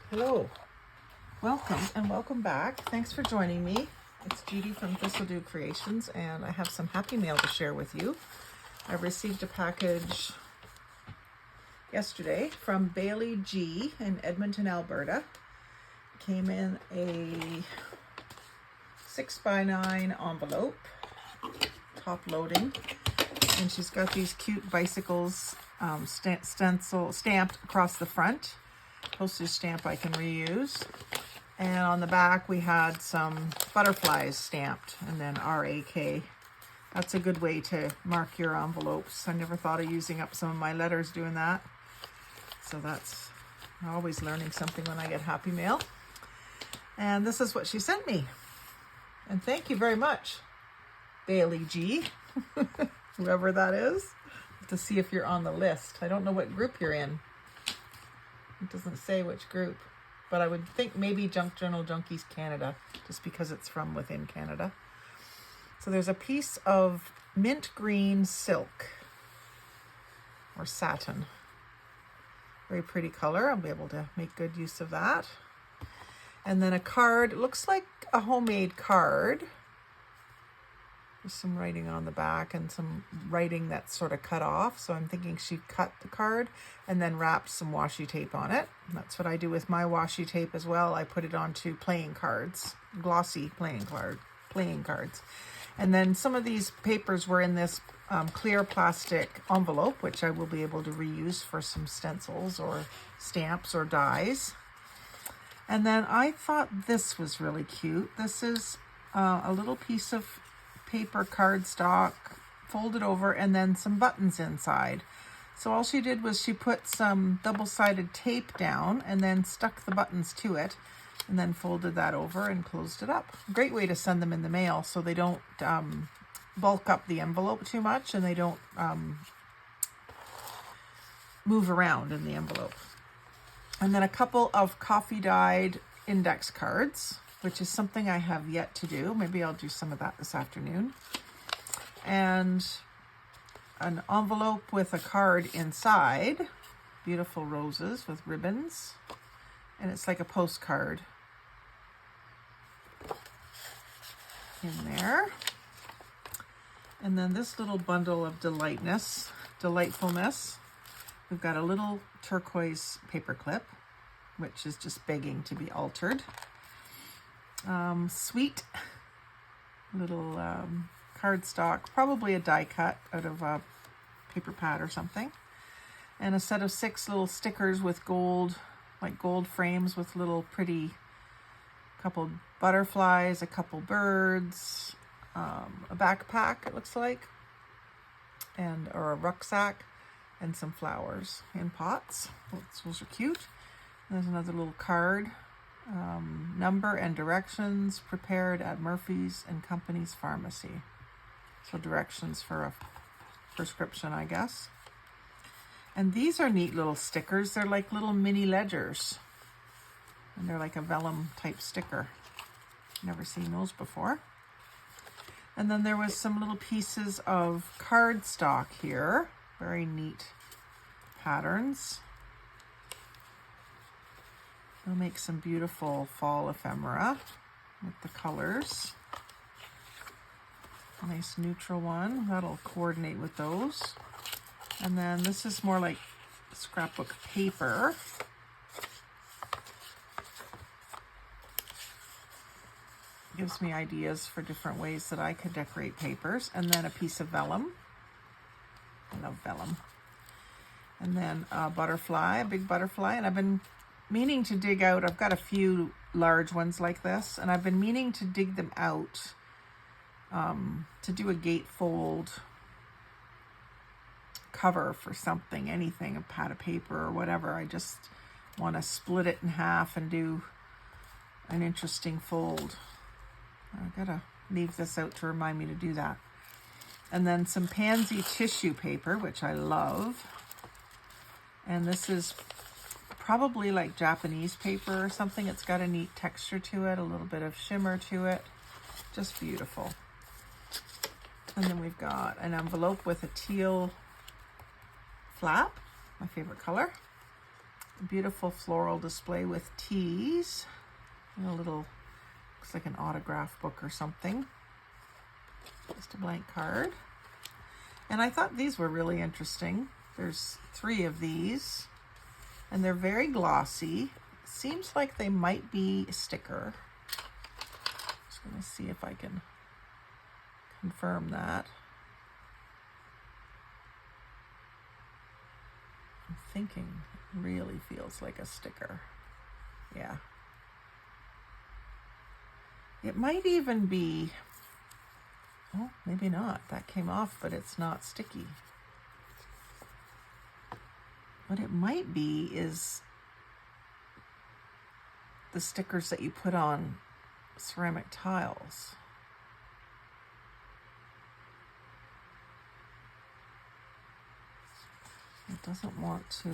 Hello, welcome and welcome back. Thanks for joining me. It's Judy from Thistledew Creations, and I have some happy mail to share with you. I received a package yesterday from Bailey G in Edmonton, Alberta. It came in a 6x9 envelope, top loading, and she's got these cute bicycles stamped across the front. Postage stamp I can reuse. And on the back we had some butterflies stamped and then RAK. That's a good way to mark your envelopes. I never thought of using up some of my letters doing that. So that's, I'm always learning something when I get happy mail. And this is what she sent me. And thank you very much, Bailey G, whoever that is, to see if you're on the list. I don't know what group you're in. It doesn't say which group, but I would think maybe Junk Journal Junkies Canada, just because it's from within Canada. So there's a piece of mint green silk or satin. Very pretty color. I'll be able to make good use of that. And then a card. It looks like a homemade card. There's some writing on the back and some writing that's sort of cut off. So I'm thinking she cut the card and then wrapped some washi tape on it. That's what I do with my washi tape as well. I put it onto playing cards, glossy playing cards. And then some of these papers were in this clear plastic envelope, which I will be able to reuse for some stencils or stamps or dies. And then I thought this was really cute. This is a little piece of paper cardstock folded over and then some buttons inside. So all she did was she put some double-sided tape down and then stuck the buttons to it and then folded that over and closed it up. Great way to send them in the mail so they don't bulk up the envelope too much and they don't move around in the envelope. And then a couple of coffee dyed index cards, which is something I have yet to do. Maybe I'll do some of that this afternoon. And an envelope with a card inside. Beautiful roses with ribbons. And it's like a postcard in there. And then this little bundle of delightfulness. We've got a little turquoise paper clip, which is just begging to be altered. Sweet little cardstock, probably a die cut out of a paper pad or something, and a set of 6 little stickers with gold, like gold frames with little pretty, couple butterflies, a couple birds, a backpack it looks like, or a rucksack, and some flowers in pots. Those are cute. There's another little card. Number and directions prepared at Murphy's and Company's Pharmacy. So directions for a prescription, I guess. And these are neat little stickers. They're like little mini ledgers. And they're like a vellum type sticker. Never seen those before. And then there was some little pieces of cardstock here. Very neat patterns. I'll make some beautiful fall ephemera with the colors. A nice neutral one. That'll coordinate with those. And then this is more like scrapbook paper. Gives me ideas for different ways that I could decorate papers. And then a piece of vellum. I love vellum. And then a butterfly, a big butterfly. And I've been meaning to dig out, I've got a few large ones like this, and I've been meaning to dig them out to do a gatefold cover for something, anything, a pad of paper or whatever. I just want to split it in half and do an interesting fold. I gotta leave this out to remind me to do that. And then some pansy tissue paper, which I love. And this is probably like Japanese paper or something. It's got a neat texture to it, a little bit of shimmer to it. Just beautiful. And then we've got an envelope with a teal flap, my favorite color. beautiful floral display with teas. And a little, looks like an autograph book or something. Just a blank card. And I thought these were really interesting. There's 3 of these, and they're very glossy. Seems like they might be a sticker. Just gonna see if I can confirm that. I'm thinking it really feels like a sticker. Yeah. It might even be, oh, maybe not. That came off, but it's not sticky. What it might be is the stickers that you put on ceramic tiles. It doesn't want to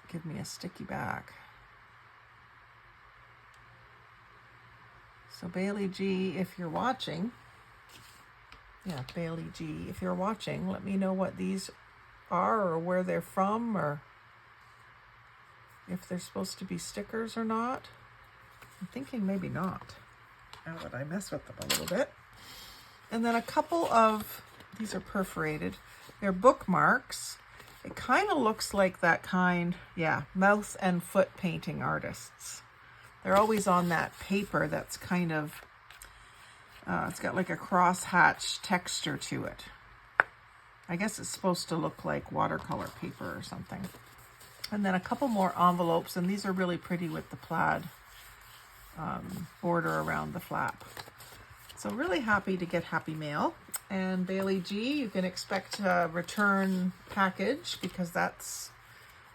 give me a sticky back. So Bailey G, if you're watching, yeah, Bailey G, if you're watching, let me know what these are or where they're from, or if they're supposed to be stickers or not. I'm thinking maybe not, now that I mess with them a little bit. And then a couple of, these are perforated, they're bookmarks. It kind of looks like that kind, yeah, mouth and foot painting artists. They're always on that paper that's kind of, it's got like a cross-hatch texture to it. I guess it's supposed to look like watercolor paper or something. And then a couple more envelopes, and these are really pretty with the plaid border around the flap. So really happy to get Happy Mail. And Bailey G, you can expect a return package, because that's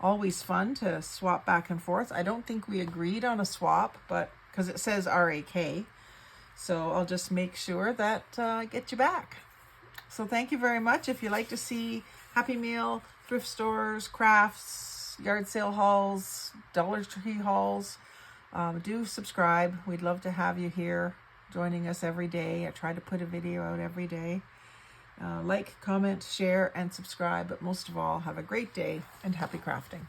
always fun to swap back and forth. I don't think we agreed on a swap, but because it says RAK. So I'll just make sure that I get you back. So thank you very much. If you'd like to see Happy Mail, thrift stores, crafts, yard sale hauls, Dollar Tree hauls, do subscribe. We'd love to have you here joining us every day. I try to put a video out every day. Like, comment, share, and subscribe. But most of all, have a great day and happy crafting.